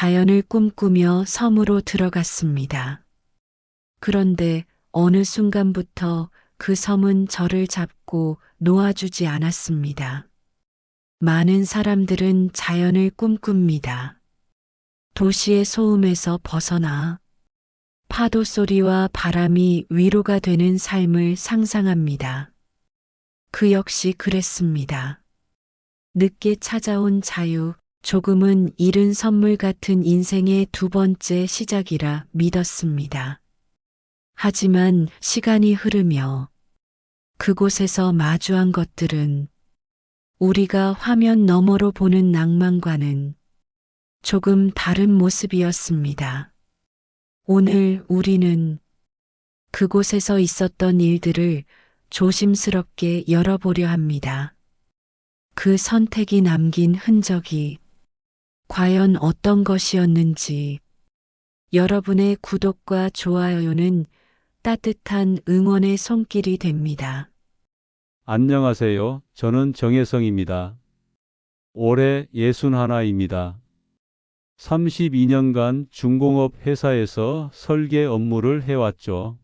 자연을 꿈꾸며 섬으로 들어갔습니다. 그런데 어느 순간부터 그 섬은 저를 잡고 놓아주지 않았습니다. 많은 사람들은 자연을 꿈꿉니다. 도시의 소음에서 벗어나 파도 소리와 바람이 위로가 되는 삶을 상상합니다. 그 역시 그랬습니다. 늦게 찾아온 자유, 조금은 잃은 선물 같은 인생의 두 번째 시작이라 믿었습니다. 하지만 시간이 흐르며 그곳에서 마주한 것들은 우리가 화면 너머로 보는 낭만과는 조금 다른 모습이었습니다. 오늘 우리는 그곳에서 있었던 일들을 조심스럽게 열어보려 합니다. 그 선택이 남긴 흔적이 과연 어떤 것이었는지 여러분의 구독과 좋아요는 따뜻한 응원의 손길이 됩니다. 안녕하세요. 저는 정혜성입니다. 올해 61입니다. 32년간 중공업 회사에서 설계 업무를 해왔죠.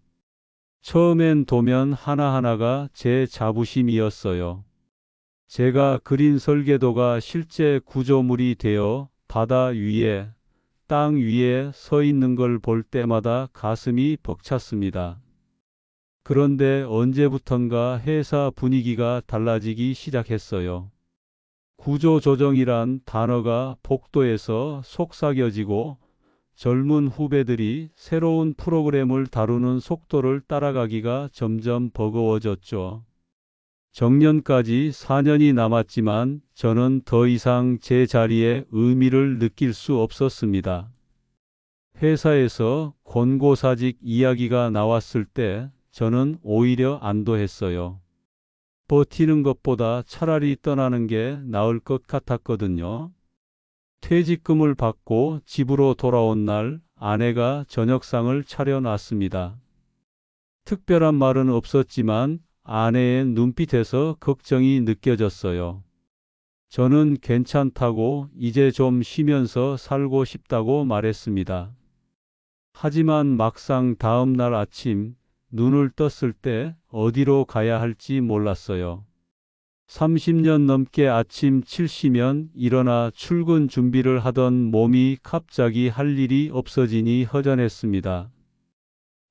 처음엔 도면 하나하나가 제 자부심이었어요. 제가 그린 설계도가 실제 구조물이 되어 바다 위에, 땅 위에 서 있는 걸 볼 때마다 가슴이 벅찼습니다. 그런데 언제부턴가 회사 분위기가 달라지기 시작했어요. 구조조정이란 단어가 복도에서 속삭여지고 젊은 후배들이 새로운 프로그램을 다루는 속도를 따라가기가 점점 버거워졌죠. 정년까지 4년이 남았지만 저는 더 이상 제 자리에 의미를 느낄 수 없었습니다. 회사에서 권고사직 이야기가 나왔을 때 저는 오히려 안도했어요. 버티는 것보다 차라리 떠나는 게 나을 것 같았거든요. 퇴직금을 받고 집으로 돌아온 날 아내가 저녁상을 차려놨습니다. 특별한 말은 없었지만 아내의 눈빛에서 걱정이 느껴졌어요. 저는 괜찮다고 이제 좀 쉬면서 살고 싶다고 말했습니다. 하지만 막상 다음 날 아침 눈을 떴을 때 어디로 가야 할지 몰랐어요. 30년 넘게 아침 7시면 일어나 출근 준비를 하던 몸이 갑자기 할 일이 없어지니 허전했습니다.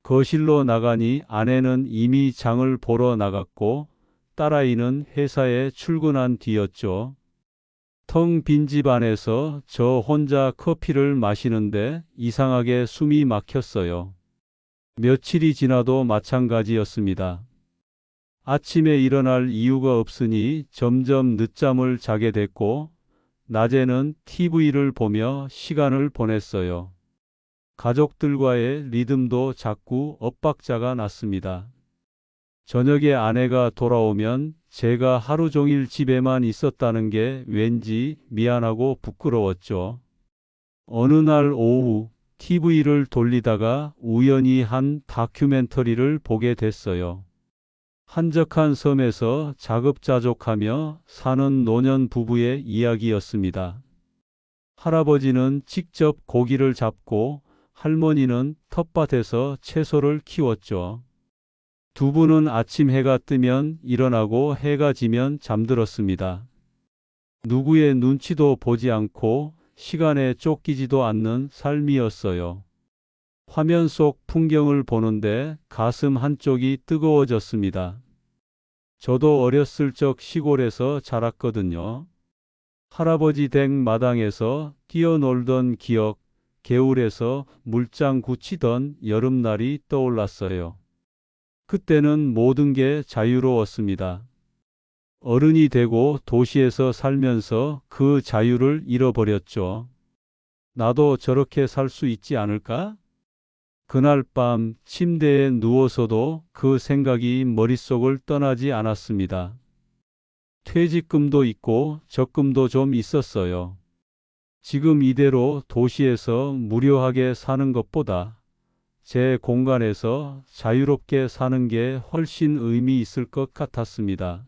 거실로 나가니 아내는 이미 장을 보러 나갔고 딸아이는 회사에 출근한 뒤였죠. 텅 빈 집 안에서 저 혼자 커피를 마시는데 이상하게 숨이 막혔어요. 며칠이 지나도 마찬가지였습니다. 아침에 일어날 이유가 없으니 점점 늦잠을 자게 됐고 낮에는 TV를 보며 시간을 보냈어요. 가족들과의 리듬도 자꾸 엇박자가 났습니다. 저녁에 아내가 돌아오면 제가 하루 종일 집에만 있었다는 게 왠지 미안하고 부끄러웠죠. 어느 날 오후 TV를 돌리다가 우연히 한 다큐멘터리를 보게 됐어요. 한적한 섬에서 자급자족하며 사는 노년 부부의 이야기였습니다. 할아버지는 직접 고기를 잡고 할머니는 텃밭에서 채소를 키웠죠. 두 분은 아침 해가 뜨면 일어나고 해가 지면 잠들었습니다. 누구의 눈치도 보지 않고 시간에 쫓기지도 않는 삶이었어요. 화면 속 풍경을 보는데 가슴 한쪽이 뜨거워졌습니다. 저도 어렸을 적 시골에서 자랐거든요. 할아버지 댁 마당에서 뛰어놀던 기억, 개울에서 물장 굳히던 여름날이 떠올랐어요. 그때는 모든 게 자유로웠습니다. 어른이 되고 도시에서 살면서 그 자유를 잃어버렸죠. 나도 저렇게 살 수 있지 않을까? 그날 밤 침대에 누워서도 그 생각이 머릿속을 떠나지 않았습니다. 퇴직금도 있고 적금도 좀 있었어요. 지금 이대로 도시에서 무료하게 사는 것보다 제 공간에서 자유롭게 사는 게 훨씬 의미 있을 것 같았습니다.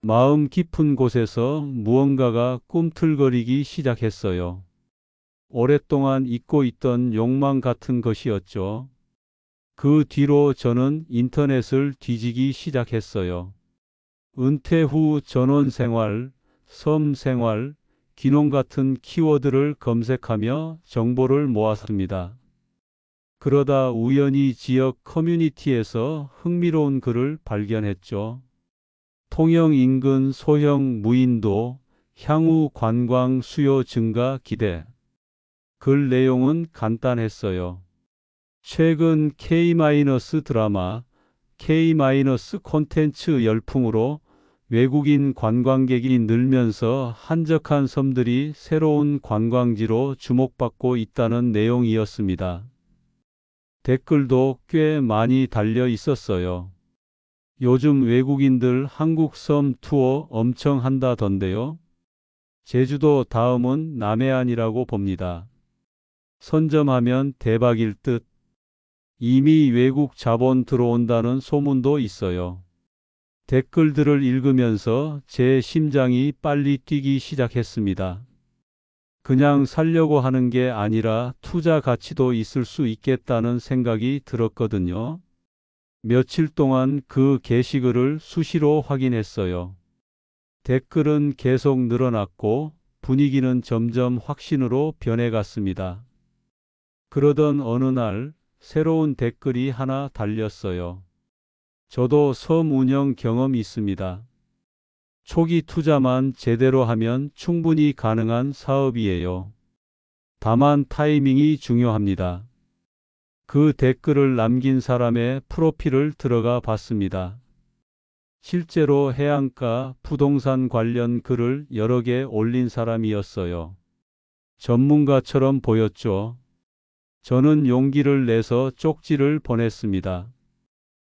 마음 깊은 곳에서 무언가가 꿈틀거리기 시작했어요. 오랫동안 잊고 있던 욕망 같은 것이었죠. 그 뒤로 저는 인터넷을 뒤지기 시작했어요. 은퇴 후 전원 생활, 섬 생활, 귀농 같은 키워드를 검색하며 정보를 모았습니다. 그러다 우연히 지역 커뮤니티에서 흥미로운 글을 발견했죠. 통영 인근 소형 무인도, 향후 관광 수요 증가 기대. 글 내용은 간단했어요. 최근 K- 드라마, K- 콘텐츠 열풍으로 외국인 관광객이 늘면서 한적한 섬들이 새로운 관광지로 주목받고 있다는 내용이었습니다. 댓글도 꽤 많이 달려 있었어요. 요즘 외국인들 한국 섬 투어 엄청 한다던데요. 제주도 다음은 남해안이라고 봅니다. 선점하면 대박일 듯. 이미 외국 자본 들어온다는 소문도 있어요. 댓글들을 읽으면서 제 심장이 빨리 뛰기 시작했습니다. 그냥 살려고 하는 게 아니라 투자 가치도 있을 수 있겠다는 생각이 들었거든요. 며칠 동안 그 게시글을 수시로 확인했어요. 댓글은 계속 늘어났고 분위기는 점점 확신으로 변해갔습니다. 그러던 어느 날 새로운 댓글이 하나 달렸어요. 저도 섬 운영 경험 있습니다. 초기 투자만 제대로 하면 충분히 가능한 사업이에요. 다만 타이밍이 중요합니다. 그 댓글을 남긴 사람의 프로필을 들어가 봤습니다. 실제로 해안가 부동산 관련 글을 여러 개 올린 사람이었어요. 전문가처럼 보였죠. 저는 용기를 내서 쪽지를 보냈습니다.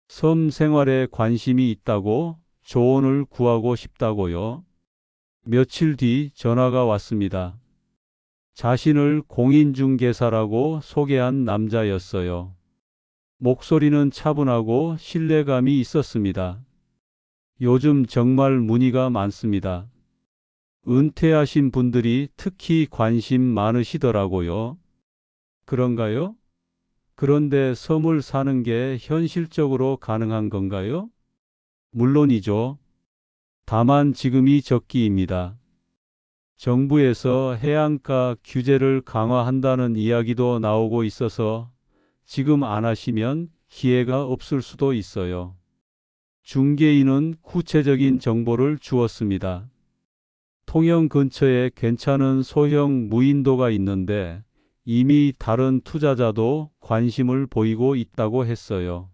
섬 생활에 관심이 있다고, 조언을 구하고 싶다고요. 며칠 뒤 전화가 왔습니다. 자신을 공인중개사라고 소개한 남자였어요. 목소리는 차분하고 신뢰감이 있었습니다. 요즘 정말 문의가 많습니다. 은퇴하신 분들이 특히 관심 많으시더라고요. 그런가요? 그런데 섬을 사는 게 현실적으로 가능한 건가요? 물론이죠. 다만 지금이 적기입니다. 정부에서 해안가 규제를 강화한다는 이야기도 나오고 있어서 지금 안 하시면 기회가 없을 수도 있어요. 중개인은 구체적인 정보를 주었습니다. 통영 근처에 괜찮은 소형 무인도가 있는데 이미 다른 투자자도 관심을 보이고 있다고 했어요.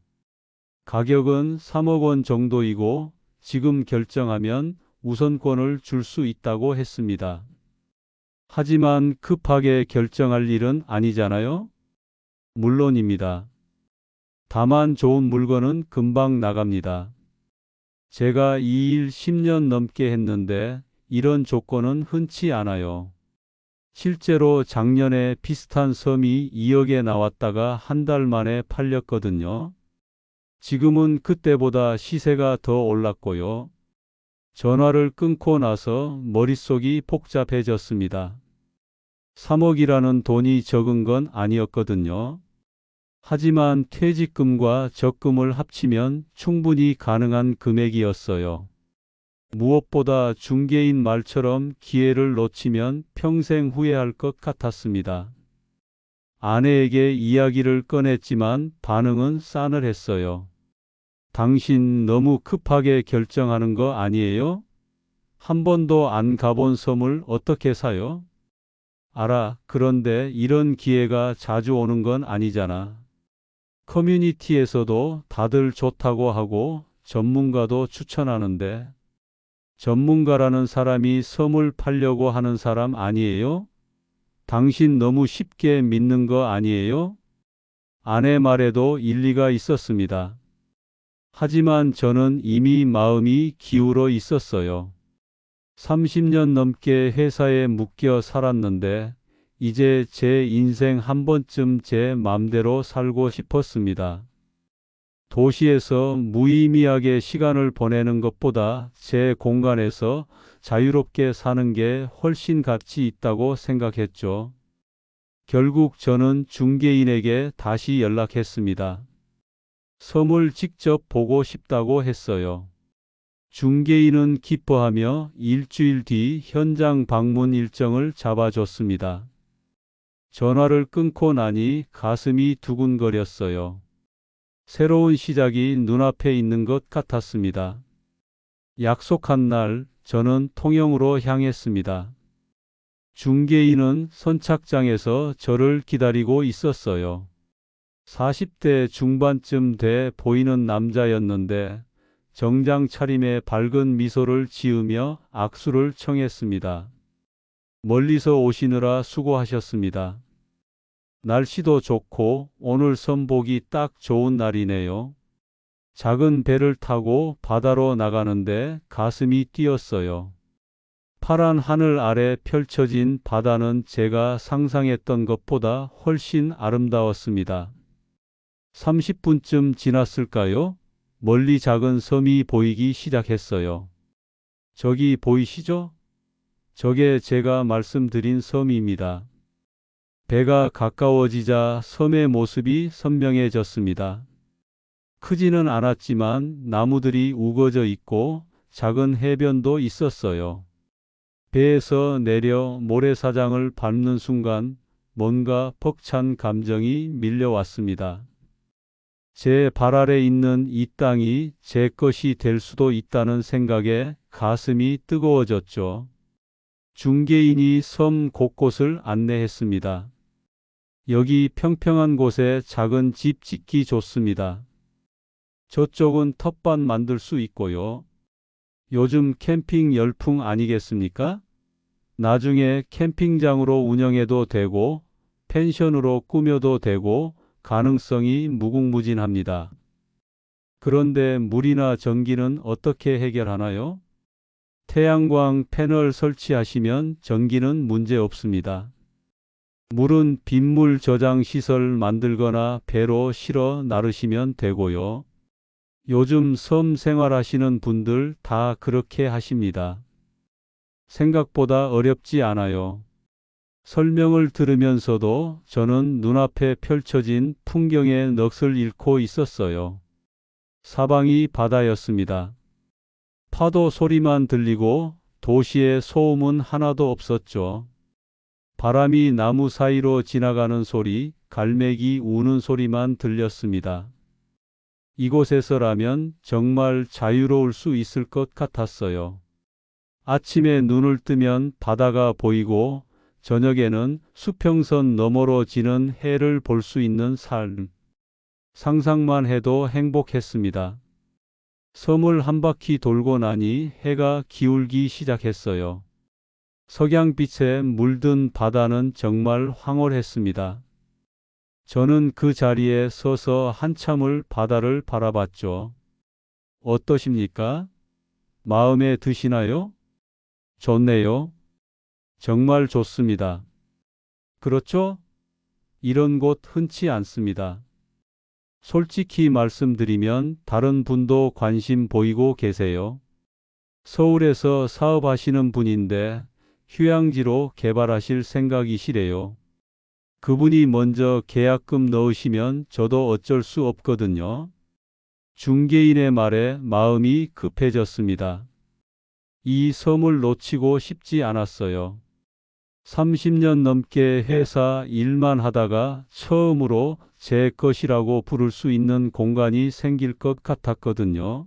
가격은 3억 원 정도이고 지금 결정하면 우선권을 줄 수 있다고 했습니다. 하지만 급하게 결정할 일은 아니잖아요? 물론입니다. 다만 좋은 물건은 금방 나갑니다. 제가 이 일 10년 넘게 했는데 이런 조건은 흔치 않아요. 실제로 작년에 비슷한 섬이 2억에 나왔다가 한 달 만에 팔렸거든요. 지금은 그때보다 시세가 더 올랐고요. 전화를 끊고 나서 머릿속이 복잡해졌습니다. 3억이라는 돈이 적은 건 아니었거든요. 하지만 퇴직금과 적금을 합치면 충분히 가능한 금액이었어요. 무엇보다 중개인 말처럼 기회를 놓치면 평생 후회할 것 같았습니다. 아내에게 이야기를 꺼냈지만 반응은 싸늘했어요. 당신 너무 급하게 결정하는 거 아니에요? 한 번도 안 가본 섬을 어떻게 사요? 알아. 그런데 이런 기회가 자주 오는 건 아니잖아. 커뮤니티에서도 다들 좋다고 하고 전문가도 추천하는데 전문가라는 사람이 섬을 팔려고 하는 사람 아니에요? 당신 너무 쉽게 믿는 거 아니에요? 아내 말에도 일리가 있었습니다. 하지만 저는 이미 마음이 기울어 있었어요. 30년 넘게 회사에 묶여 살았는데 이제 제 인생 한 번쯤 제 맘대로 살고 싶었습니다. 도시에서 무의미하게 시간을 보내는 것보다 제 공간에서 자유롭게 사는 게 훨씬 가치 있다고 생각했죠. 결국 저는 중개인에게 다시 연락했습니다. 섬을 직접 보고 싶다고 했어요. 중개인은 기뻐하며 일주일 뒤 현장 방문 일정을 잡아줬습니다. 전화를 끊고 나니 가슴이 두근거렸어요. 새로운 시작이 눈앞에 있는 것 같았습니다. 약속한 날 저는 통영으로 향했습니다. 중개인은 선착장에서 저를 기다리고 있었어요. 40대 중반쯤 돼 보이는 남자였는데 정장 차림에 밝은 미소를 지으며 악수를 청했습니다. 멀리서 오시느라 수고하셨습니다. 날씨도 좋고 오늘 섬 보기 딱 좋은 날이네요. 작은 배를 타고 바다로 나가는데 가슴이 뛰었어요. 파란 하늘 아래 펼쳐진 바다는 제가 상상했던 것보다 훨씬 아름다웠습니다. 30분쯤 지났을까요? 멀리 작은 섬이 보이기 시작했어요. 저기 보이시죠? 저게 제가 말씀드린 섬입니다. 배가 가까워지자 섬의 모습이 선명해졌습니다. 크지는 않았지만 나무들이 우거져 있고 작은 해변도 있었어요. 배에서 내려 모래사장을 밟는 순간 뭔가 벅찬 감정이 밀려왔습니다. 제 발 아래 있는 이 땅이 제 것이 될 수도 있다는 생각에 가슴이 뜨거워졌죠. 중개인이 섬 곳곳을 안내했습니다. 여기 평평한 곳에 작은 집 짓기 좋습니다. 저쪽은 텃밭 만들 수 있고요. 요즘 캠핑 열풍 아니겠습니까? 나중에 캠핑장으로 운영해도 되고 펜션으로 꾸며도 되고 가능성이 무궁무진합니다. 그런데 물이나 전기는 어떻게 해결하나요? 태양광 패널 설치하시면 전기는 문제 없습니다. 물은 빗물 저장 시설 만들거나 배로 실어 나르시면 되고요. 요즘 섬 생활하시는 분들 다 그렇게 하십니다. 생각보다 어렵지 않아요. 설명을 들으면서도 저는 눈앞에 펼쳐진 풍경의 넋을 잃고 있었어요. 사방이 바다였습니다. 파도 소리만 들리고 도시의 소음은 하나도 없었죠. 바람이 나무 사이로 지나가는 소리, 갈매기 우는 소리만 들렸습니다. 이곳에서라면 정말 자유로울 수 있을 것 같았어요. 아침에 눈을 뜨면 바다가 보이고 저녁에는 수평선 너머로 지는 해를 볼 수 있는 삶. 상상만 해도 행복했습니다. 섬을 한 바퀴 돌고 나니 해가 기울기 시작했어요. 석양빛에 물든 바다는 정말 황홀했습니다. 저는 그 자리에 서서 한참을 바다를 바라봤죠. 어떠십니까? 마음에 드시나요? 좋네요. 정말 좋습니다. 그렇죠? 이런 곳 흔치 않습니다. 솔직히 말씀드리면 다른 분도 관심 보이고 계세요. 서울에서 사업하시는 분인데 휴양지로 개발하실 생각이시래요. 그분이 먼저 계약금 넣으시면 저도 어쩔 수 없거든요. 중개인의 말에 마음이 급해졌습니다. 이 섬을 놓치고 싶지 않았어요. 30년 넘게 회사 일만 하다가 처음으로 제 것이라고 부를 수 있는 공간이 생길 것 같았거든요.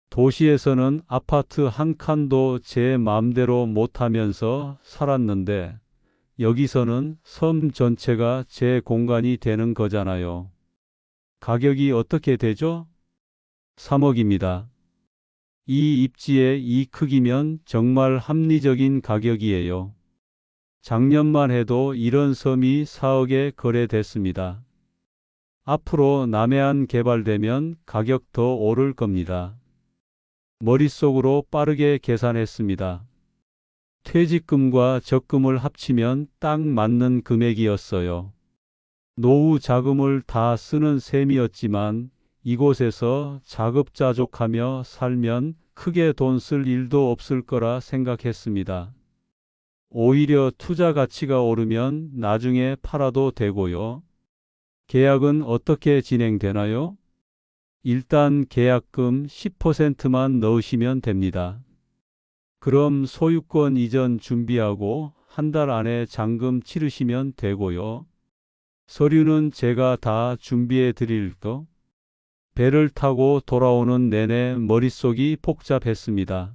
도시에서는 아파트 한 칸도 제 마음대로 못하면서 살았는데 여기서는 섬 전체가 제 공간이 되는 거잖아요. 가격이 어떻게 되죠? 3억입니다. 이 입지에 이 크기면 정말 합리적인 가격이에요. 작년만 해도 이런 섬이 4억에 거래됐습니다. 앞으로 남해안 개발되면 가격 더 오를 겁니다. 머릿속으로 빠르게 계산했습니다. 퇴직금과 적금을 합치면 딱 맞는 금액이었어요. 노후 자금을 다 쓰는 셈이었지만 이곳에서 자급자족하며 살면 크게 돈 쓸 일도 없을 거라 생각했습니다. 오히려 투자 가치가 오르면 나중에 팔아도 되고요. 계약은 어떻게 진행되나요? 일단 계약금 10%만 넣으시면 됩니다. 그럼 소유권 이전 준비하고 한 달 안에 잔금 치르시면 되고요. 서류는 제가 다 준비해 드릴까? 배를 타고 돌아오는 내내 머릿속이 복잡했습니다.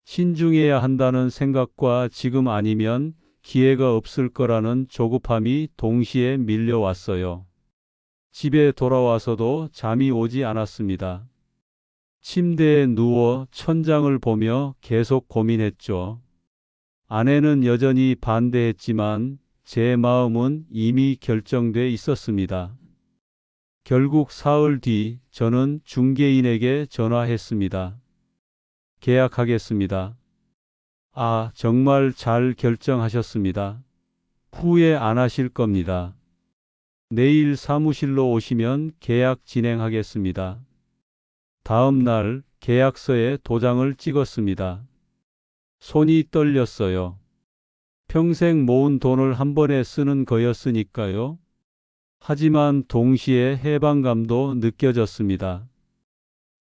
신중해야 한다는 생각과 지금 아니면 기회가 없을 거라는 조급함이 동시에 밀려왔어요. 집에 돌아와서도 잠이 오지 않았습니다. 침대에 누워 천장을 보며 계속 고민했죠. 아내는 여전히 반대했지만 제 마음은 이미 결정돼 있었습니다. 결국 사흘 뒤 저는 중개인에게 전화했습니다. 계약하겠습니다. 아, 정말 잘 결정하셨습니다. 후회 안 하실 겁니다. 내일 사무실로 오시면 계약 진행하겠습니다. 다음 날 계약서에 도장을 찍었습니다. 손이 떨렸어요. 평생 모은 돈을 한 번에 쓰는 거였으니까요. 하지만 동시에 해방감도 느껴졌습니다.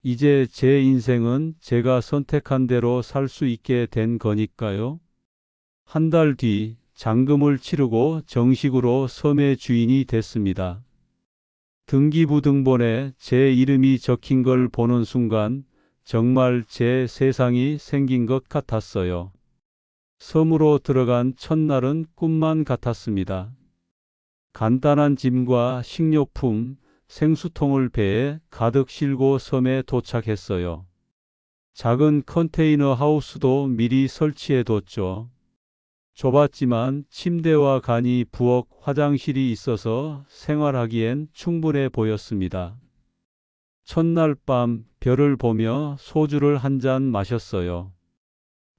이제 제 인생은 제가 선택한 대로 살 수 있게 된 거니까요. 한 달 뒤 잔금을 치르고 정식으로 섬의 주인이 됐습니다. 등기부등본에 제 이름이 적힌 걸 보는 순간 정말 제 세상이 생긴 것 같았어요. 섬으로 들어간 첫날은 꿈만 같았습니다. 간단한 짐과 식료품, 생수통을 배에 가득 싣고 섬에 도착했어요. 작은 컨테이너 하우스도 미리 설치해뒀죠. 좁았지만 침대와 간이 부엌, 화장실이 있어서 생활하기엔 충분해 보였습니다. 첫날 밤 별을 보며 소주를 한 잔 마셨어요.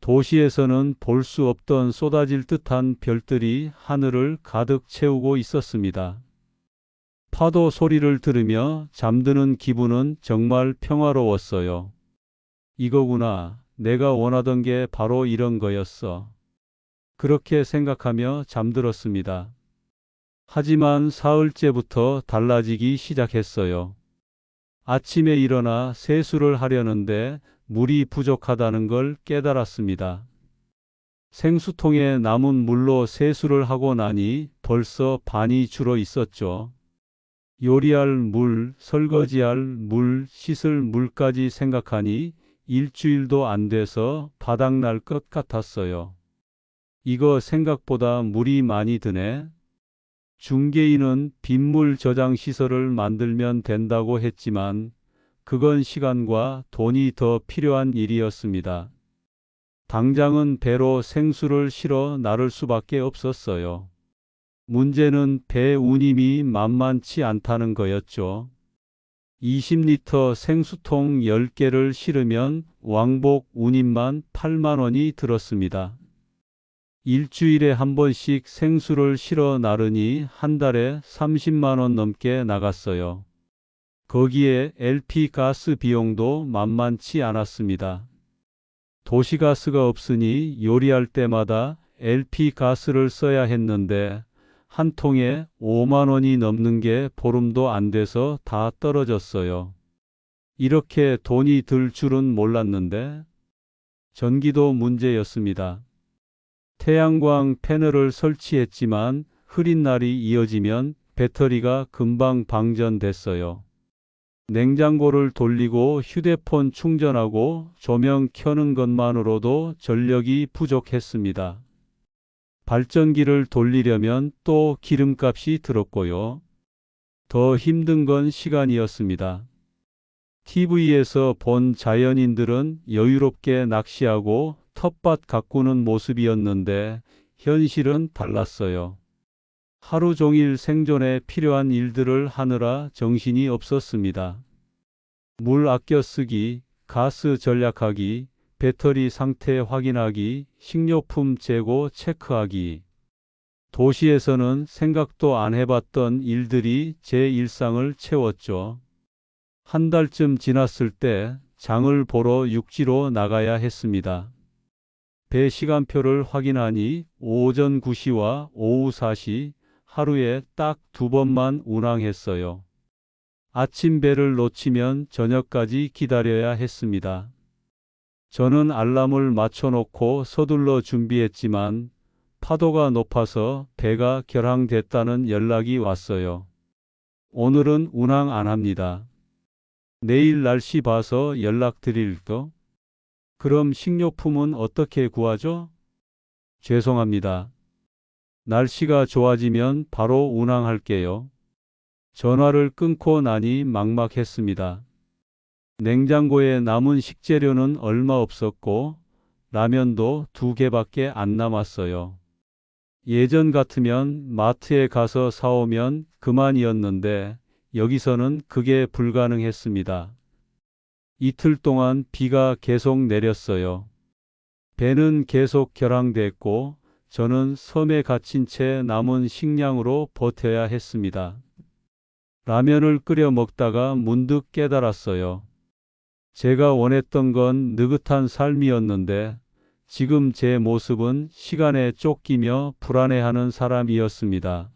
도시에서는 볼 수 없던 쏟아질 듯한 별들이 하늘을 가득 채우고 있었습니다. 파도 소리를 들으며 잠드는 기분은 정말 평화로웠어요. 이거구나. 내가 원하던 게 바로 이런 거였어. 그렇게 생각하며 잠들었습니다. 하지만 사흘째부터 달라지기 시작했어요. 아침에 일어나 세수를 하려는데 물이 부족하다는 걸 깨달았습니다. 생수통에 남은 물로 세수를 하고 나니 벌써 반이 줄어 있었죠. 요리할 물, 설거지할 물, 씻을 물까지 생각하니 일주일도 안 돼서 바닥날 것 같았어요. 이거 생각보다 물이 많이 드네. 중개인은 빗물 저장 시설을 만들면 된다고 했지만 그건 시간과 돈이 더 필요한 일이었습니다. 당장은 배로 생수를 실어 나를 수밖에 없었어요. 문제는 배 운임이 만만치 않다는 거였죠. 20리터 생수통 10개를 실으면 왕복 운임만 8만 원이 들었습니다. 일주일에 한 번씩 생수를 실어 나르니 한 달에 30만 원 넘게 나갔어요. 거기에 LP 가스 비용도 만만치 않았습니다. 도시가스가 없으니 요리할 때마다 LP 가스를 써야 했는데 한 통에 5만 원이 넘는 게 보름도 안 돼서 다 떨어졌어요. 이렇게 돈이 들 줄은 몰랐는데 전기도 문제였습니다. 태양광 패널을 설치했지만 흐린 날이 이어지면 배터리가 금방 방전됐어요. 냉장고를 돌리고 휴대폰 충전하고 조명 켜는 것만으로도 전력이 부족했습니다. 발전기를 돌리려면 또 기름값이 들었고요. 더 힘든 건 시간이었습니다. TV에서 본 자연인들은 여유롭게 낚시하고 텃밭 가꾸는 모습이었는데 현실은 달랐어요. 하루 종일 생존에 필요한 일들을 하느라 정신이 없었습니다. 물 아껴 쓰기, 가스 절약하기, 배터리 상태 확인하기, 식료품 재고 체크하기. 도시에서는 생각도 안 해봤던 일들이 제 일상을 채웠죠. 한 달쯤 지났을 때 장을 보러 육지로 나가야 했습니다. 배 시간표를 확인하니 오전 9시와 오후 4시 하루에 딱 2번만 운항했어요. 아침 배를 놓치면 저녁까지 기다려야 했습니다. 저는 알람을 맞춰놓고 서둘러 준비했지만 파도가 높아서 배가 결항됐다는 연락이 왔어요. 오늘은 운항 안 합니다. 내일 날씨 봐서 연락드릴까? 그럼 식료품은 어떻게 구하죠? 죄송합니다. 날씨가 좋아지면 바로 운항할게요. 전화를 끊고 나니 막막했습니다. 냉장고에 남은 식재료는 얼마 없었고 라면도 2개밖에 안 남았어요. 예전 같으면 마트에 가서 사오면 그만이었는데 여기서는 그게 불가능했습니다. 이틀 동안 비가 계속 내렸어요. 배는 계속 결항됐고 저는 섬에 갇힌 채 남은 식량으로 버텨야 했습니다. 라면을 끓여 먹다가 문득 깨달았어요. 제가 원했던 건 느긋한 삶이었는데 지금 제 모습은 시간에 쫓기며 불안해하는 사람이었습니다.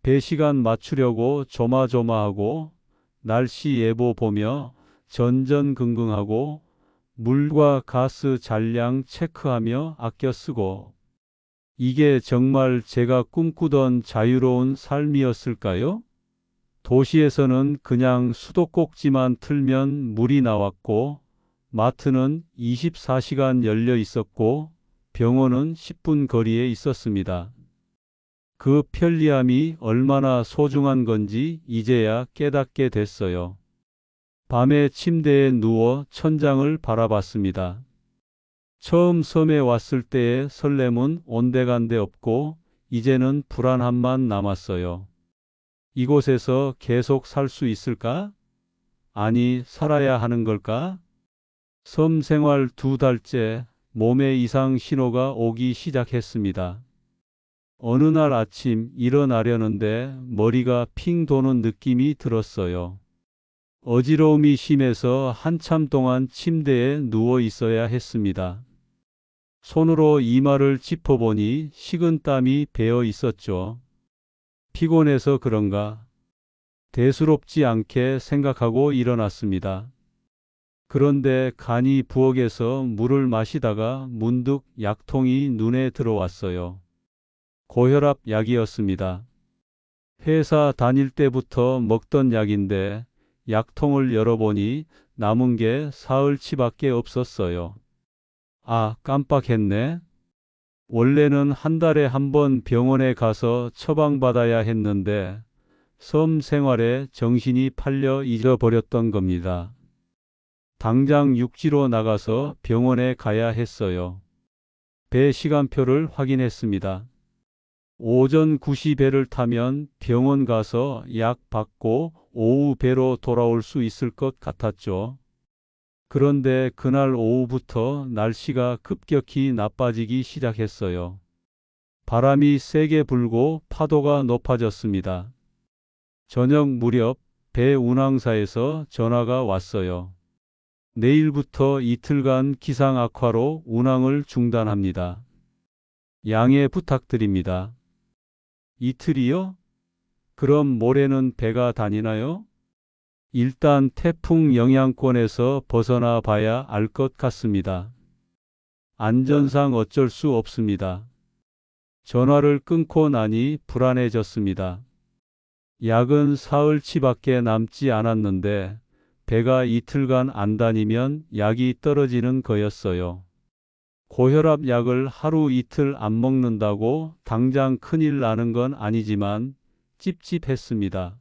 배 시간 맞추려고 조마조마하고 날씨 예보 보며 전전긍긍하고 물과 가스 잔량 체크하며 아껴 쓰고 이게 정말 제가 꿈꾸던 자유로운 삶이었을까요? 도시에서는 그냥 수도꼭지만 틀면 물이 나왔고 마트는 24시간 열려 있었고 병원은 10분 거리에 있었습니다. 그 편리함이 얼마나 소중한 건지 이제야 깨닫게 됐어요. 밤에 침대에 누워 천장을 바라봤습니다. 처음 섬에 왔을 때의 설렘은 온데간데 없고 이제는 불안함만 남았어요. 이곳에서 계속 살 수 있을까? 아니, 살아야 하는 걸까? 섬 생활 2달째 몸에 이상 신호가 오기 시작했습니다. 어느 날 아침 일어나려는데 머리가 핑 도는 느낌이 들었어요. 어지러움이 심해서 한참 동안 침대에 누워 있어야 했습니다. 손으로 이마를 짚어보니 식은 땀이 배어 있었죠. 피곤해서 그런가? 대수롭지 않게 생각하고 일어났습니다. 그런데 간이 부엌에서 물을 마시다가 문득 약통이 눈에 들어왔어요. 고혈압 약이었습니다. 회사 다닐 때부터 먹던 약인데 약통을 열어보니 남은 게 사흘치밖에 없었어요. 아, 깜빡했네. 원래는 한 달에 한 번 병원에 가서 처방받아야 했는데 섬 생활에 정신이 팔려 잊어버렸던 겁니다. 당장 육지로 나가서 병원에 가야 했어요. 배 시간표를 확인했습니다. 오전 9시 배를 타면 병원 가서 약 받고 오후 배로 돌아올 수 있을 것 같았죠. 그런데 그날 오후부터 날씨가 급격히 나빠지기 시작했어요. 바람이 세게 불고 파도가 높아졌습니다. 저녁 무렵 배 운항사에서 전화가 왔어요. 내일부터 이틀간 기상 악화로 운항을 중단합니다. 양해 부탁드립니다. 이틀이요? 그럼 모레는 배가 다니나요? 일단 태풍 영향권에서 벗어나 봐야 알 것 같습니다. 안전상 어쩔 수 없습니다. 전화를 끊고 나니 불안해졌습니다. 약은 사흘치밖에 남지 않았는데 배가 이틀간 안 다니면 약이 떨어지는 거였어요. 고혈압 약을 하루 이틀 안 먹는다고 당장 큰일 나는 건 아니지만 찝찝했습니다.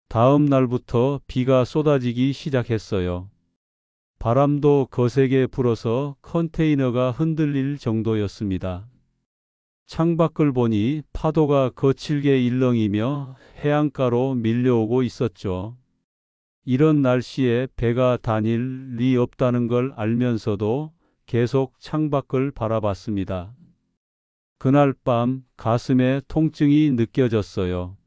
다음 날부터 비가 쏟아지기 시작했어요. 바람도 거세게 불어서 컨테이너가 흔들릴 정도였습니다. 창밖을 보니 파도가 거칠게 일렁이며 해안가로 밀려오고 있었죠. 이런 날씨에 배가 다닐 리 없다는 걸 알면서도 계속 창밖을 바라봤습니다. 그날 밤 가슴에 통증이 느껴졌어요.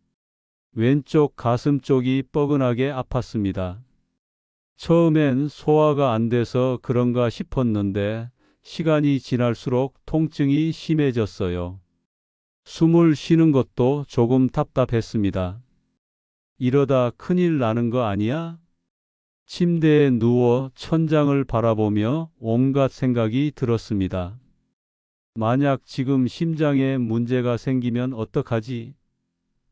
왼쪽 가슴 쪽이 뻐근하게 아팠습니다. 처음엔 소화가 안 돼서 그런가 싶었는데 시간이 지날수록 통증이 심해졌어요. 숨을 쉬는 것도 조금 답답했습니다. 이러다 큰일 나는 거 아니야? 침대에 누워 천장을 바라보며 온갖 생각이 들었습니다. 만약 지금 심장에 문제가 생기면 어떡하지?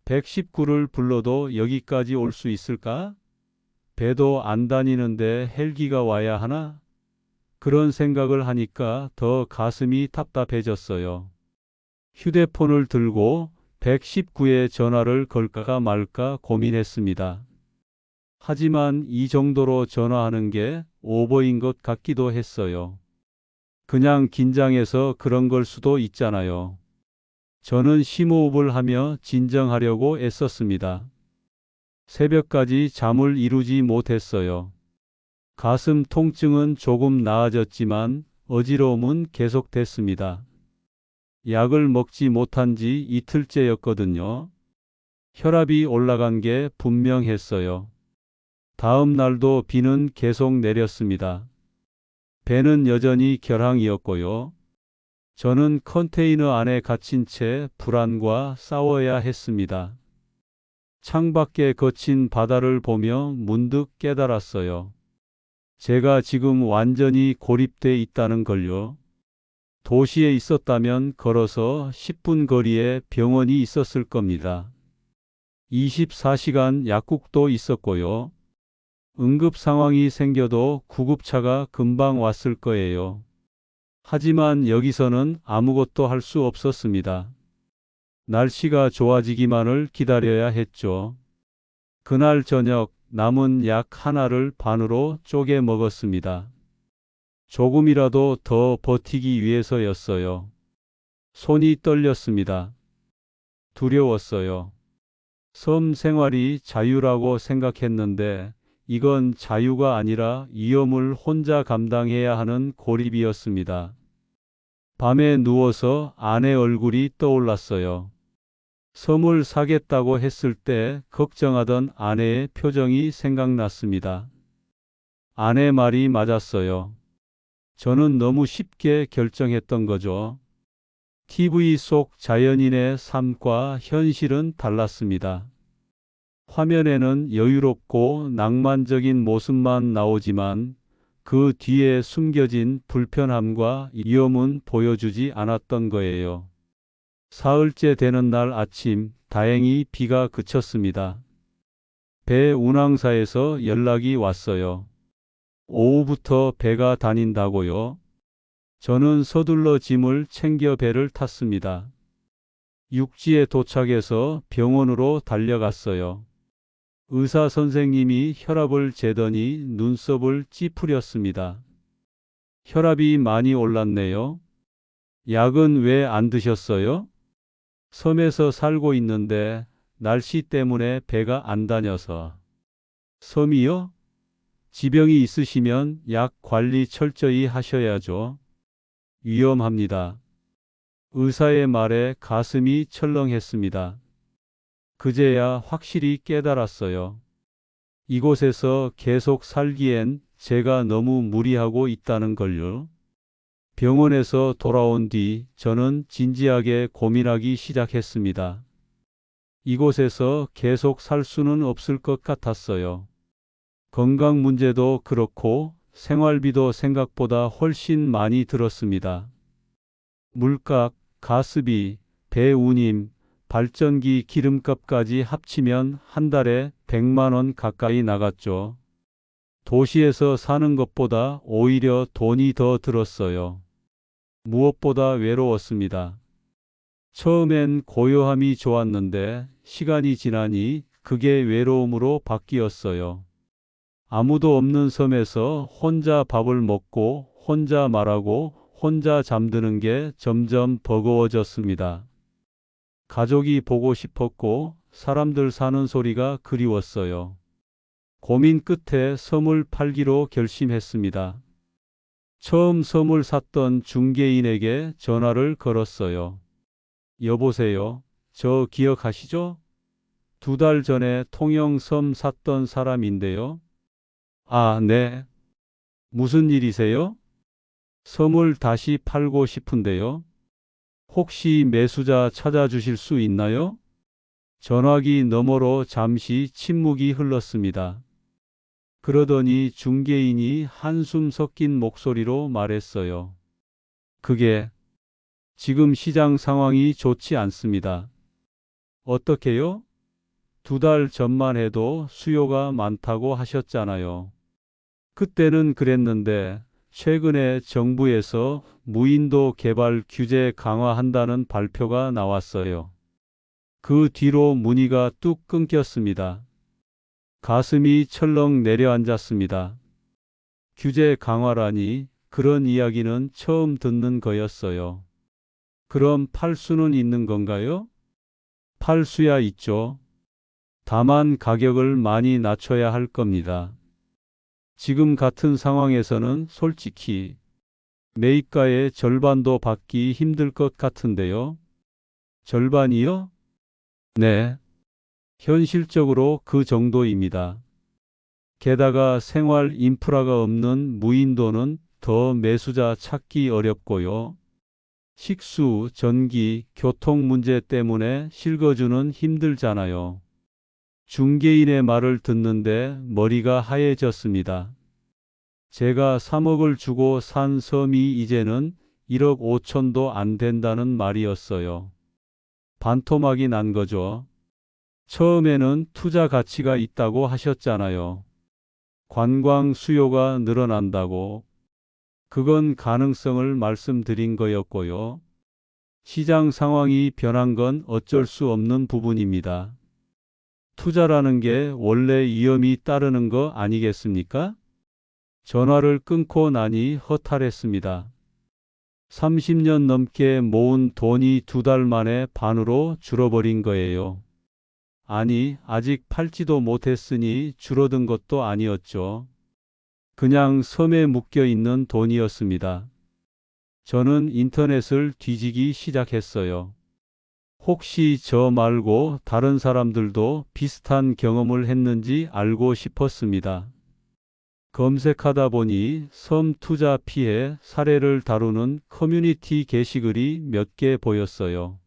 119를 불러도 여기까지 올 수 있을까? 배도 안 다니는데 헬기가 와야 하나? 그런 생각을 하니까 더 가슴이 답답해졌어요. 휴대폰을 들고 119에 전화를 걸까 말까 고민했습니다. 하지만 이 정도로 전화하는 게 오버인 것 같기도 했어요. 그냥 긴장해서 그런 걸 수도 있잖아요. 저는 심호흡을 하며 진정하려고 애썼습니다. 새벽까지 잠을 이루지 못했어요. 가슴 통증은 조금 나아졌지만 어지러움은 계속됐습니다. 약을 먹지 못한 지 이틀째였거든요. 혈압이 올라간 게 분명했어요. 다음 날도 비는 계속 내렸습니다. 배는 여전히 결항이었고요. 저는 컨테이너 안에 갇힌 채 불안과 싸워야 했습니다. 창밖에 거친 바다를 보며 문득 깨달았어요. 제가 지금 완전히 고립돼 있다는 걸요. 도시에 있었다면 걸어서 10분 거리에 병원이 있었을 겁니다. 24시간 약국도 있었고요. 응급 상황이 생겨도 구급차가 금방 왔을 거예요. 하지만 여기서는 아무것도 할 수 없었습니다. 날씨가 좋아지기만을 기다려야 했죠. 그날 저녁 남은 약 하나를 반으로 쪼개 먹었습니다. 조금이라도 더 버티기 위해서였어요. 손이 떨렸습니다. 두려웠어요. 섬 생활이 자유라고 생각했는데 이건 자유가 아니라 위험을 혼자 감당해야 하는 고립이었습니다. 밤에 누워서 아내 얼굴이 떠올랐어요. 섬을 사겠다고 했을 때 걱정하던 아내의 표정이 생각났습니다. 아내 말이 맞았어요. 저는 너무 쉽게 결정했던 거죠. TV 속 자연인의 삶과 현실은 달랐습니다. 화면에는 여유롭고 낭만적인 모습만 나오지만 그 뒤에 숨겨진 불편함과 위험은 보여주지 않았던 거예요. 사흘째 되는 날 아침, 다행히 비가 그쳤습니다. 배 운항사에서 연락이 왔어요. 오후부터 배가 다닌다고요? 저는 서둘러 짐을 챙겨 배를 탔습니다. 육지에 도착해서 병원으로 달려갔어요. 의사 선생님이 혈압을 재더니 눈썹을 찌푸렸습니다. 혈압이 많이 올랐네요. 약은 왜 안 드셨어요? 섬에서 살고 있는데 날씨 때문에 배가 안 다녀서. 섬이요? 지병이 있으시면 약 관리 철저히 하셔야죠. 위험합니다. 의사의 말에 가슴이 철렁했습니다. 그제야 확실히 깨달았어요. 이곳에서 계속 살기엔 제가 너무 무리하고 있다는 걸요. 병원에서 돌아온 뒤 저는 진지하게 고민하기 시작했습니다. 이곳에서 계속 살 수는 없을 것 같았어요. 건강 문제도 그렇고 생활비도 생각보다 훨씬 많이 들었습니다. 물값, 가스비, 배 운임, 발전기 기름값까지 합치면 한 달에 100만 원 가까이 나갔죠. 도시에서 사는 것보다 오히려 돈이 더 들었어요. 무엇보다 외로웠습니다. 처음엔 고요함이 좋았는데 시간이 지나니 그게 외로움으로 바뀌었어요. 아무도 없는 섬에서 혼자 밥을 먹고 혼자 말하고 혼자 잠드는 게 점점 버거워졌습니다. 가족이 보고 싶었고 사람들 사는 소리가 그리웠어요. 고민 끝에 섬을 팔기로 결심했습니다. 처음 섬을 샀던 중개인에게 전화를 걸었어요. 여보세요. 저 기억하시죠? 2달 전에 통영섬 샀던 사람인데요. 아, 네. 무슨 일이세요? 섬을 다시 팔고 싶은데요. 혹시 매수자 찾아주실 수 있나요? 전화기 너머로 잠시 침묵이 흘렀습니다. 그러더니 중개인이 한숨 섞인 목소리로 말했어요. 그게 지금 시장 상황이 좋지 않습니다. 어떻게요? 2달 전만 해도 수요가 많다고 하셨잖아요. 그때는 그랬는데 최근에 정부에서 무인도 개발 규제 강화한다는 발표가 나왔어요. 그 뒤로 문의가 뚝 끊겼습니다. 가슴이 철렁 내려앉았습니다. 규제 강화라니 그런 이야기는 처음 듣는 거였어요. 그럼 팔 수는 있는 건가요? 팔 수야 있죠. 다만 가격을 많이 낮춰야 할 겁니다. 지금 같은 상황에서는 솔직히 매입가의 절반도 받기 힘들 것 같은데요. 절반이요? 네. 현실적으로 그 정도입니다. 게다가 생활 인프라가 없는 무인도는 더 매수자 찾기 어렵고요. 식수, 전기, 교통 문제 때문에 실거주는 힘들잖아요. 중개인의 말을 듣는데 머리가 하얘졌습니다. 제가 3억을 주고 산 섬이 이제는 1억 5천도 안 된다는 말이었어요. 반토막이 난 거죠. 처음에는 투자 가치가 있다고 하셨잖아요. 관광 수요가 늘어난다고. 그건 가능성을 말씀드린 거였고요. 시장 상황이 변한 건 어쩔 수 없는 부분입니다. 투자라는 게 원래 위험이 따르는 거 아니겠습니까? 전화를 끊고 나니 허탈했습니다. 30년 넘게 모은 돈이 2달 만에 반으로 줄어버린 거예요. 아니, 아직 팔지도 못했으니 줄어든 것도 아니었죠. 그냥 섬에 묶여 있는 돈이었습니다. 저는 인터넷을 뒤지기 시작했어요. 혹시 저 말고 다른 사람들도 비슷한 경험을 했는지 알고 싶었습니다. 검색하다 보니 섬 투자 피해 사례를 다루는 커뮤니티 게시글이 몇 개 보였어요.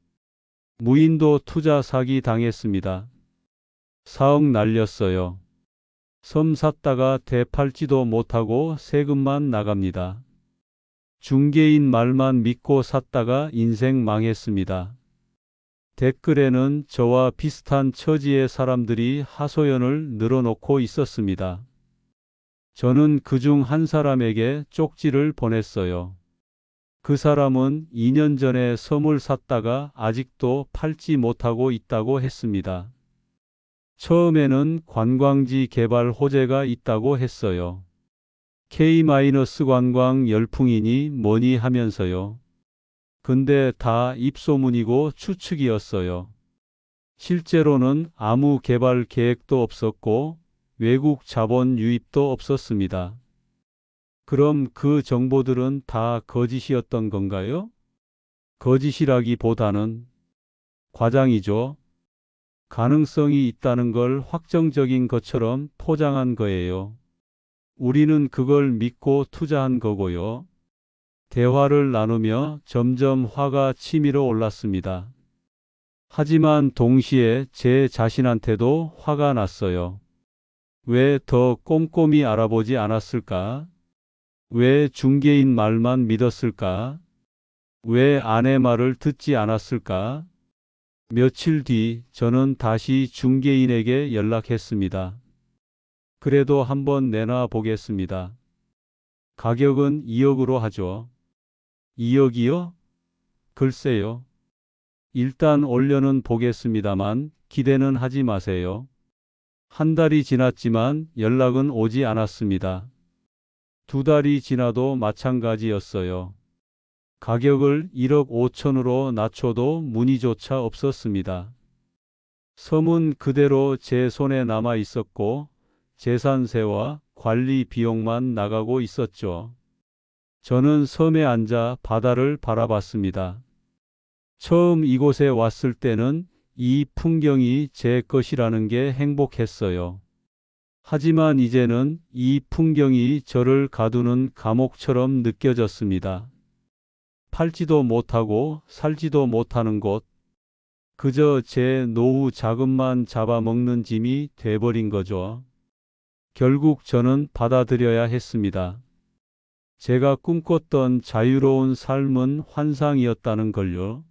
무인도 투자 사기 당했습니다. 4억 날렸어요. 섬 샀다가 되팔지도 못하고 세금만 나갑니다. 중개인 말만 믿고 샀다가 인생 망했습니다. 댓글에는 저와 비슷한 처지의 사람들이 하소연을 늘어놓고 있었습니다. 저는 그중 한 사람에게 쪽지를 보냈어요. 그 사람은 2년 전에 섬을 샀다가 아직도 팔지 못하고 있다고 했습니다. 처음에는 관광지 개발 호재가 있다고 했어요. K-관광 열풍이니 뭐니 하면서요. 근데 다 입소문이고 추측이었어요. 실제로는 아무 개발 계획도 없었고 외국 자본 유입도 없었습니다. 그럼 그 정보들은 다 거짓이었던 건가요? 거짓이라기보다는 과장이죠. 가능성이 있다는 걸 확정적인 것처럼 포장한 거예요. 우리는 그걸 믿고 투자한 거고요. 대화를 나누며 점점 화가 치밀어 올랐습니다. 하지만 동시에 제 자신한테도 화가 났어요. 왜 더 꼼꼼히 알아보지 않았을까? 왜 중개인 말만 믿었을까? 왜 아내 말을 듣지 않았을까? 며칠 뒤 저는 다시 중개인에게 연락했습니다. 그래도 한번 내놔 보겠습니다. 가격은 2억으로 하죠. 2억이요? 글쎄요. 일단 올려는 보겠습니다만 기대는 하지 마세요. 한 달이 지났지만 연락은 오지 않았습니다. 2달이 지나도 마찬가지였어요. 가격을 1억 5천으로 낮춰도 문의조차 없었습니다. 섬은 그대로 제 손에 남아 있었고 재산세와 관리 비용만 나가고 있었죠. 저는 섬에 앉아 바다를 바라봤습니다. 처음 이곳에 왔을 때는 이 풍경이 제 것이라는 게 행복했어요. 하지만 이제는 이 풍경이 저를 가두는 감옥처럼 느껴졌습니다. 팔지도 못하고 살지도 못하는 곳, 그저 제 노후 자금만 잡아먹는 짐이 돼버린 거죠. 결국 저는 받아들여야 했습니다. 제가 꿈꿨던 자유로운 삶은 환상이었다는 걸요.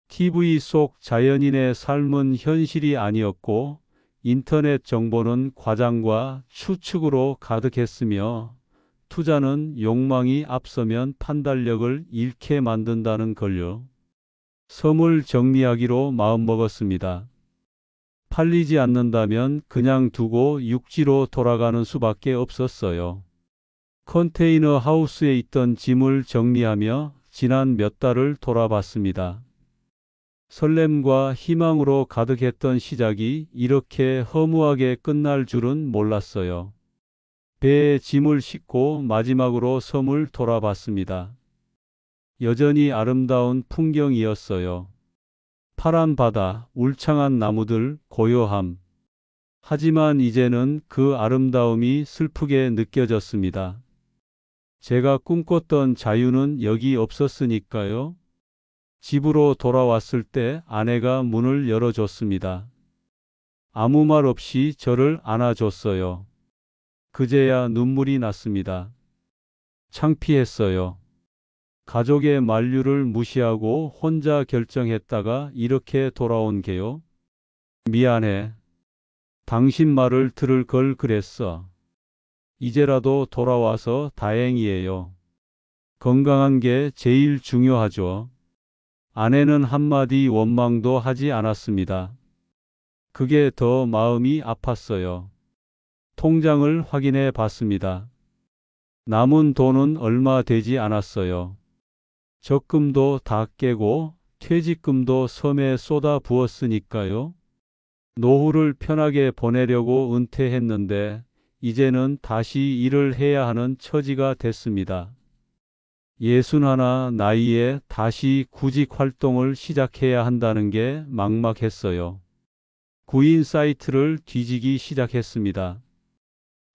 TV 속 자연인의 삶은 현실이 아니었고 인터넷 정보는 과장과 추측으로 가득했으며 투자는 욕망이 앞서면 판단력을 잃게 만든다는 걸요. 섬을 정리하기로 마음먹었습니다. 팔리지 않는다면 그냥 두고 육지로 돌아가는 수밖에 없었어요. 컨테이너 하우스에 있던 짐을 정리하며 지난 몇 달을 돌아봤습니다. 설렘과 희망으로 가득했던 시작이 이렇게 허무하게 끝날 줄은 몰랐어요. 배에 짐을 싣고 마지막으로 섬을 돌아봤습니다. 여전히 아름다운 풍경이었어요. 파란 바다, 울창한 나무들, 고요함. 하지만 이제는 그 아름다움이 슬프게 느껴졌습니다. 제가 꿈꿨던 자유는 여기 없었으니까요. 집으로 돌아왔을 때 아내가 문을 열어줬습니다. 아무 말 없이 저를 안아줬어요. 그제야 눈물이 났습니다. 창피했어요. 가족의 만류를 무시하고 혼자 결정했다가 이렇게 돌아온 게요. 미안해. 당신 말을 들을 걸 그랬어. 이제라도 돌아와서 다행이에요. 건강한 게 제일 중요하죠. 아내는 한마디 원망도 하지 않았습니다. 그게 더 마음이 아팠어요. 통장을 확인해 봤습니다. 남은 돈은 얼마 되지 않았어요. 적금도 다 깨고 퇴직금도 섬에 쏟아 부었으니까요. 노후를 편하게 보내려고 은퇴했는데 이제는 다시 일을 해야 하는 처지가 됐습니다. 61 나이에 다시 구직 활동을 시작해야 한다는 게 막막했어요. 구인 사이트를 뒤지기 시작했습니다.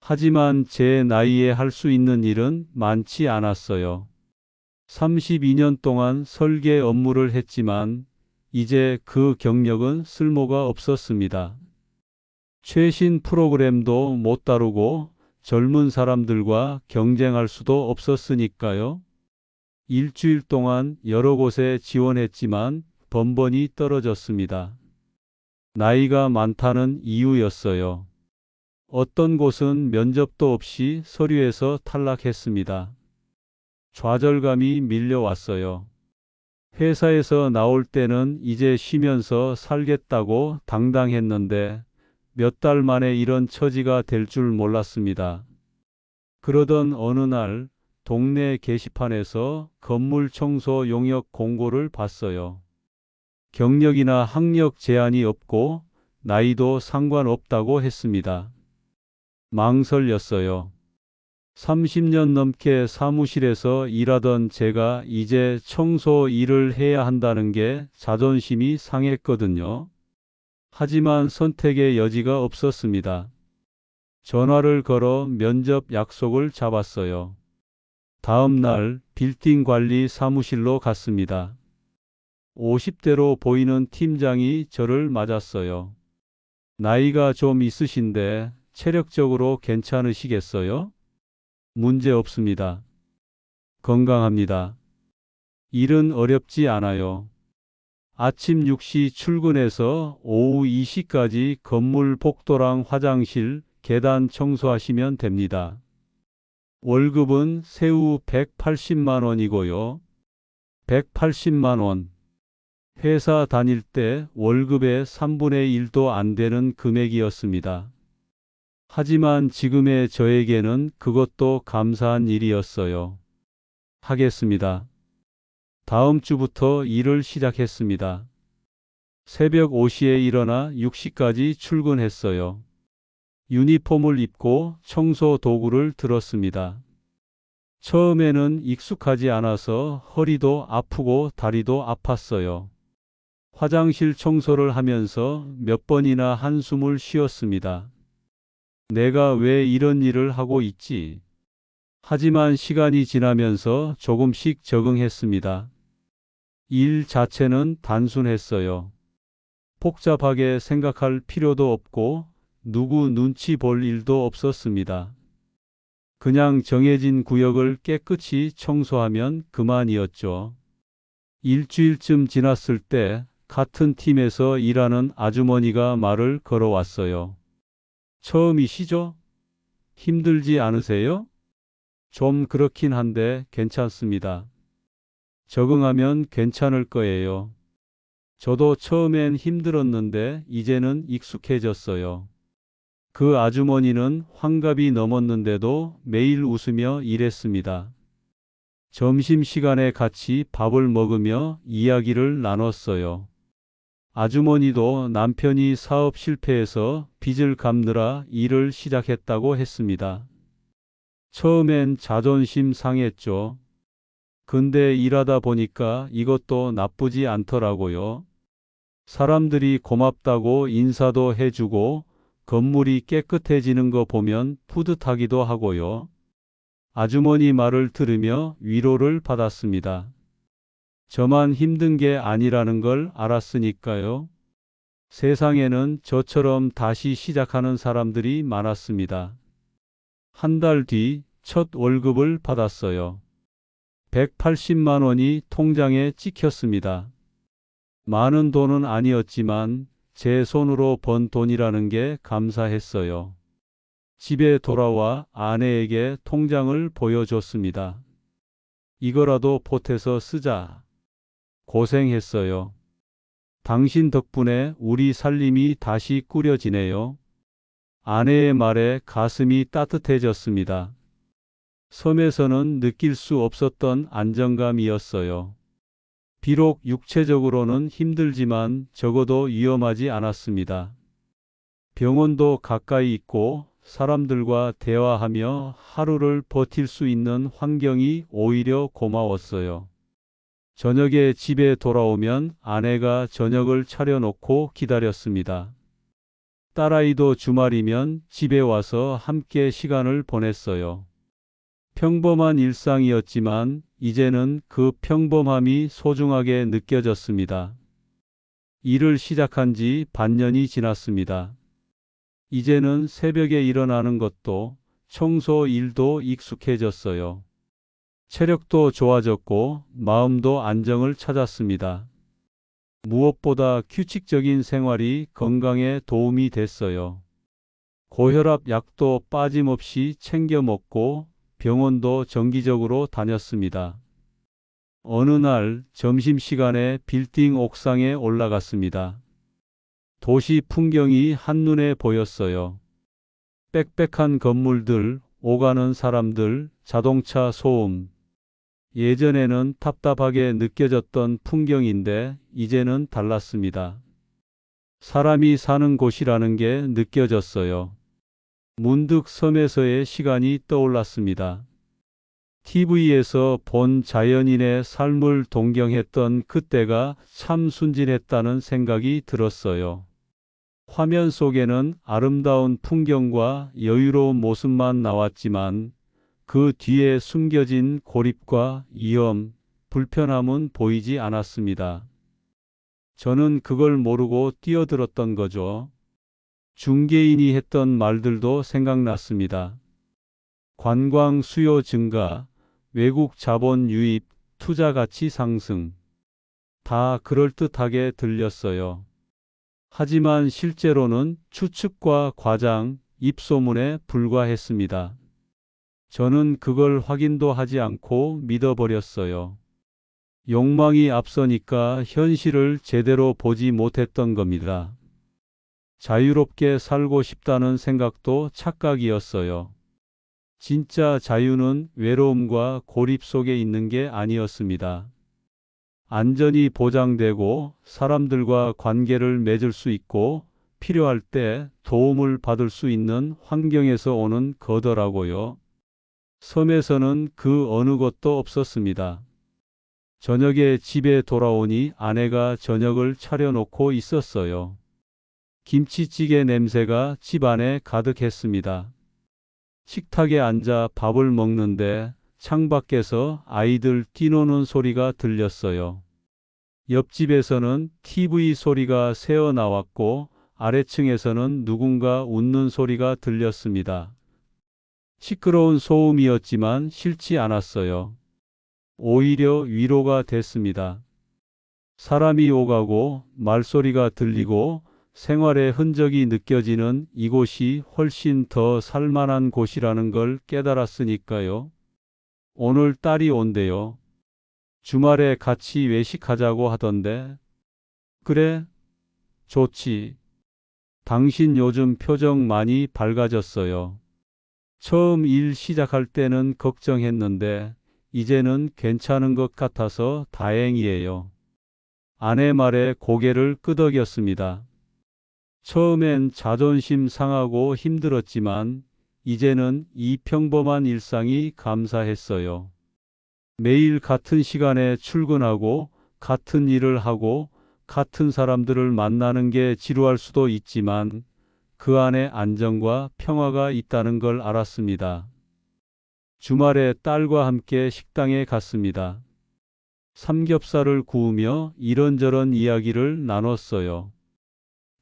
하지만 제 나이에 할 수 있는 일은 많지 않았어요. 32년 동안 설계 업무를 했지만 이제 그 경력은 쓸모가 없었습니다. 최신 프로그램도 못 다루고 젊은 사람들과 경쟁할 수도 없었으니까요. 일주일 동안 여러 곳에 지원했지만 번번이 떨어졌습니다. 나이가 많다는 이유였어요. 어떤 곳은 면접도 없이 서류에서 탈락했습니다. 좌절감이 밀려왔어요. 회사에서 나올 때는 이제 쉬면서 살겠다고 당당했는데 몇 달 만에 이런 처지가 될 줄 몰랐습니다. 그러던 어느 날 동네 게시판에서 건물 청소 용역 공고를 봤어요. 경력이나 학력 제한이 없고 나이도 상관없다고 했습니다. 망설였어요. 30년 넘게 사무실에서 일하던 제가 이제 청소 일을 해야 한다는 게 자존심이 상했거든요. 하지만 선택의 여지가 없었습니다. 전화를 걸어 면접 약속을 잡았어요. 다음 날 빌딩 관리 사무실로 갔습니다. 50대로 보이는 팀장이 저를 맞았어요. 나이가 좀 있으신데 체력적으로 괜찮으시겠어요? 문제 없습니다. 건강합니다. 일은 어렵지 않아요. 아침 6시 출근해서 오후 2시까지 건물 복도랑 화장실, 계단 청소하시면 됩니다. 월급은 세후 180만 원이고요. 180만 원. 회사 다닐 때 월급의 3분의 1도 안 되는 금액이었습니다. 하지만 지금의 저에게는 그것도 감사한 일이었어요. 하겠습니다. 다음 주부터 일을 시작했습니다. 새벽 5시에 일어나 6시까지 출근했어요. 유니폼을 입고 청소 도구를 들었습니다. 처음에는 익숙하지 않아서 허리도 아프고 다리도 아팠어요. 화장실 청소를 하면서 몇 번이나 한숨을 쉬었습니다. 내가 왜 이런 일을 하고 있지? 하지만 시간이 지나면서 조금씩 적응했습니다. 일 자체는 단순했어요. 복잡하게 생각할 필요도 없고 누구 눈치 볼 일도 없었습니다. 그냥 정해진 구역을 깨끗이 청소하면 그만이었죠. 일주일쯤 지났을 때 같은 팀에서 일하는 아주머니가 말을 걸어왔어요. 처음이시죠? 힘들지 않으세요? 좀 그렇긴 한데 괜찮습니다. 적응하면 괜찮을 거예요. 저도 처음엔 힘들었는데 이제는 익숙해졌어요. 그 아주머니는 환갑이 넘었는데도 매일 웃으며 일했습니다. 점심시간에 같이 밥을 먹으며 이야기를 나눴어요. 아주머니도 남편이 사업 실패해서 빚을 갚느라 일을 시작했다고 했습니다. 처음엔 자존심 상했죠. 근데 일하다 보니까 이것도 나쁘지 않더라고요. 사람들이 고맙다고 인사도 해주고 건물이 깨끗해지는 거 보면 뿌듯하기도 하고요. 아주머니 말을 들으며 위로를 받았습니다. 저만 힘든 게 아니라는 걸 알았으니까요. 세상에는 저처럼 다시 시작하는 사람들이 많았습니다. 한 달 뒤 첫 월급을 받았어요. 180만 원이 통장에 찍혔습니다. 많은 돈은 아니었지만 제 손으로 번 돈이라는 게 감사했어요. 집에 돌아와 아내에게 통장을 보여줬습니다. 이거라도 보태서 쓰자. 고생했어요. 당신 덕분에 우리 살림이 다시 꾸려지네요. 아내의 말에 가슴이 따뜻해졌습니다. 섬에서는 느낄 수 없었던 안정감이었어요. 비록 육체적으로는 힘들지만 적어도 위험하지 않았습니다. 병원도 가까이 있고 사람들과 대화하며 하루를 버틸 수 있는 환경이 오히려 고마웠어요. 저녁에 집에 돌아오면 아내가 저녁을 차려놓고 기다렸습니다. 딸아이도 주말이면 집에 와서 함께 시간을 보냈어요. 평범한 일상이었지만 이제는 그 평범함이 소중하게 느껴졌습니다. 일을 시작한 지 반년이 지났습니다. 이제는 새벽에 일어나는 것도 청소 일도 익숙해졌어요. 체력도 좋아졌고 마음도 안정을 찾았습니다. 무엇보다 규칙적인 생활이 건강에 도움이 됐어요. 고혈압 약도 빠짐없이 챙겨 먹고 병원도 정기적으로 다녔습니다. 어느 날 점심시간에 빌딩 옥상에 올라갔습니다. 도시 풍경이 한눈에 보였어요. 빽빽한 건물들, 오가는 사람들, 자동차 소음. 예전에는 답답하게 느껴졌던 풍경인데 이제는 달랐습니다. 사람이 사는 곳이라는 게 느껴졌어요. 문득 섬에서의 시간이 떠올랐습니다. TV에서 본 자연인의 삶을 동경했던 그때가 참 순진했다는 생각이 들었어요. 화면 속에는 아름다운 풍경과 여유로운 모습만 나왔지만 그 뒤에 숨겨진 고립과 위험, 불편함은 보이지 않았습니다. 저는 그걸 모르고 뛰어들었던 거죠. 중개인이 했던 말들도 생각났습니다. 관광 수요 증가, 외국 자본 유입, 투자 가치 상승. 다 그럴듯하게 들렸어요. 하지만 실제로는 추측과 과장, 입소문에 불과했습니다. 저는 그걸 확인도 하지 않고 믿어버렸어요. 욕망이 앞서니까 현실을 제대로 보지 못했던 겁니다. 자유롭게 살고 싶다는 생각도 착각이었어요. 진짜 자유는 외로움과 고립 속에 있는 게 아니었습니다. 안전이 보장되고 사람들과 관계를 맺을 수 있고 필요할 때 도움을 받을 수 있는 환경에서 오는 거더라고요. 섬에서는 그 어느 것도 없었습니다. 저녁에 집에 돌아오니 아내가 저녁을 차려놓고 있었어요. 김치찌개 냄새가 집안에 가득했습니다. 식탁에 앉아 밥을 먹는데 창밖에서 아이들 뛰노는 소리가 들렸어요. 옆집에서는 TV 소리가 새어 나왔고 아래층에서는 누군가 웃는 소리가 들렸습니다. 시끄러운 소음이었지만 싫지 않았어요. 오히려 위로가 됐습니다. 사람이 오가고 말소리가 들리고 생활의 흔적이 느껴지는 이곳이 훨씬 더 살만한 곳이라는 걸 깨달았으니까요. 오늘 딸이 온대요. 주말에 같이 외식하자고 하던데. 그래? 좋지. 당신 요즘 표정 많이 밝아졌어요. 처음 일 시작할 때는 걱정했는데 이제는 괜찮은 것 같아서 다행이에요. 아내 말에 고개를 끄덕였습니다. 처음엔 자존심 상하고 힘들었지만 이제는 이 평범한 일상이 감사했어요. 매일 같은 시간에 출근하고 같은 일을 하고 같은 사람들을 만나는 게 지루할 수도 있지만 그 안에 안정과 평화가 있다는 걸 알았습니다. 주말에 딸과 함께 식당에 갔습니다. 삼겹살을 구우며 이런저런 이야기를 나눴어요.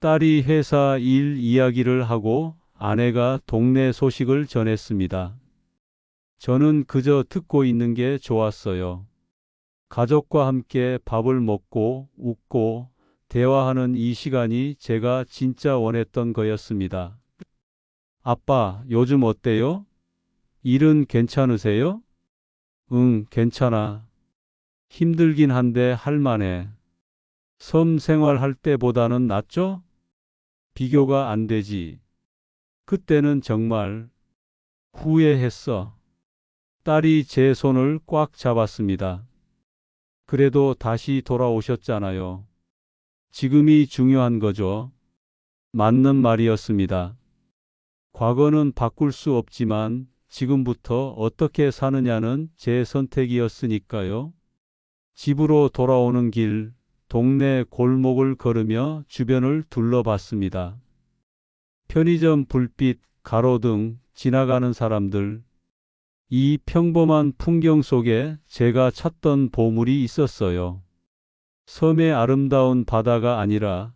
딸이 회사 일 이야기를 하고 아내가 동네 소식을 전했습니다. 저는 그저 듣고 있는 게 좋았어요. 가족과 함께 밥을 먹고 웃고 대화하는 이 시간이 제가 진짜 원했던 거였습니다. 아빠, 요즘 어때요? 일은 괜찮으세요? 응, 괜찮아. 힘들긴 한데 할만해. 섬 생활할 때보다는 낫죠? 비교가 안 되지. 그때는 정말 후회했어. 딸이 제 손을 꽉 잡았습니다. 그래도 다시 돌아오셨잖아요. 지금이 중요한 거죠. 맞는 말이었습니다. 과거는 바꿀 수 없지만 지금부터 어떻게 사느냐는 제 선택이었으니까요. 집으로 돌아오는 길, 동네 골목을 걸으며 주변을 둘러봤습니다. 편의점 불빛, 가로등, 지나가는 사람들. 이 평범한 풍경 속에 제가 찾던 보물이 있었어요. 섬의 아름다운 바다가 아니라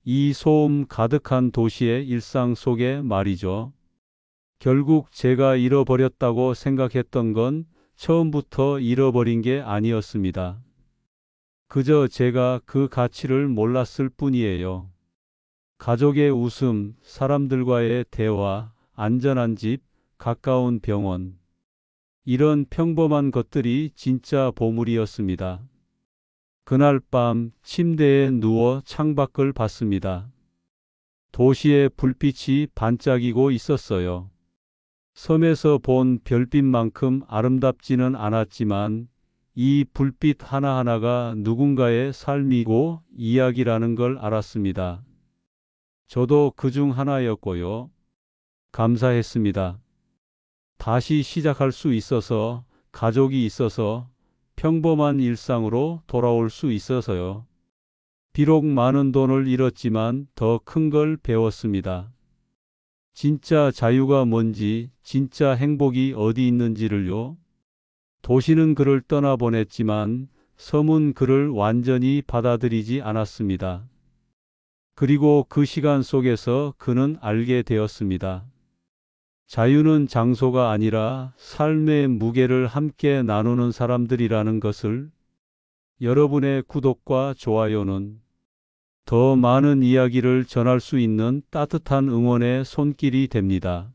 이 소음 가득한 도시의 일상 속에 말이죠. 결국 제가 잃어버렸다고 생각했던 건 처음부터 잃어버린 게 아니었습니다. 그저 제가 그 가치를 몰랐을 뿐이에요. 가족의 웃음, 사람들과의 대화, 안전한 집, 가까운 병원. 이런 평범한 것들이 진짜 보물이었습니다. 그날 밤 침대에 누워 창밖을 봤습니다. 도시의 불빛이 반짝이고 있었어요. 섬에서 본 별빛만큼 아름답지는 않았지만 이 불빛 하나하나가 누군가의 삶이고 이야기라는 걸 알았습니다. 저도 그중 하나였고요. 감사했습니다. 다시 시작할 수 있어서, 가족이 있어서, 평범한 일상으로 돌아올 수 있어서요. 비록 많은 돈을 잃었지만 더 큰 걸 배웠습니다. 진짜 자유가 뭔지, 진짜 행복이 어디 있는지를요. 도시는 그를 떠나보냈지만 섬은 그를 완전히 받아들이지 않았습니다. 그리고 그 시간 속에서 그는 알게 되었습니다. 자유는 장소가 아니라 삶의 무게를 함께 나누는 사람들이라는 것을. 여러분의 구독과 좋아요는 더 많은 이야기를 전할 수 있는 따뜻한 응원의 손길이 됩니다.